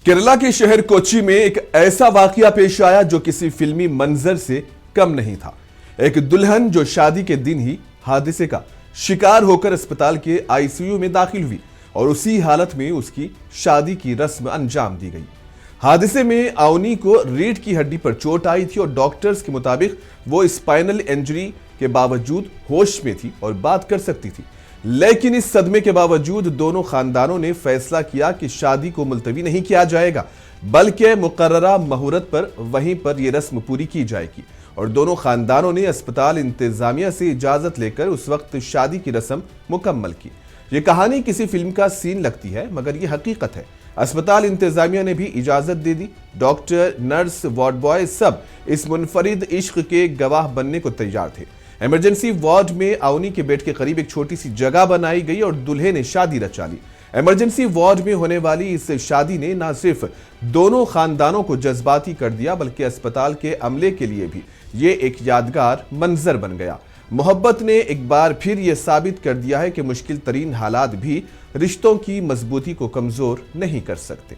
केरला के शहर कोच्चि में एक ऐसा वाकया पेश आया जो किसी फिल्मी मंजर से कम नहीं था। एक दुल्हन जो शादी के दिन ही हादसे का शिकार होकर अस्पताल के आईसीयू में दाखिल हुई और उसी हालत में उसकी शादी की रस्म अंजाम दी गई। हादसे में अवनी को रीढ़ की हड्डी पर चोट आई थी और डॉक्टर्स के मुताबिक वो स्पाइनल इंजरी के बावजूद होश में थी और बात कर सकती थी। लेकिन इस सदमे के बावजूद दोनों खानदानों ने फैसला किया कि शादी को मुलतवी नहीं किया जाएगा, बल्कि मुकर्ररा मुहूर्त पर वहीं पर यह रस्म पूरी की जाएगी। और दोनों खानदानों ने अस्पताल इंतजामिया से इजाजत लेकर उस वक्त शादी की रस्म मुकम्मल की। ये कहानी किसी फिल्म का सीन लगती है, मगर ये हकीकत है। अस्पताल इंतजामिया ने भी इजाजत दे दी। डॉक्टर, नर्स, वार्ड बॉय सब इस मुनफरिद इश्क के गवाह बनने को तैयार थे। इमरजेंसी वार्ड में अवनी के बेड के करीब एक छोटी सी जगह बनाई गई और दूल्हे ने शादी रचा ली। इमरजेंसी वार्ड में होने वाली इस शादी ने न सिर्फ दोनों खानदानों को जज्बाती कर दिया, बल्कि अस्पताल के अमले के लिए भी ये एक यादगार मंजर बन गया। मोहब्बत ने एक बार फिर यह साबित कर दिया है कि मुश्किल तरीन हालात भी रिश्तों की मजबूती को कमजोर नहीं कर सकते।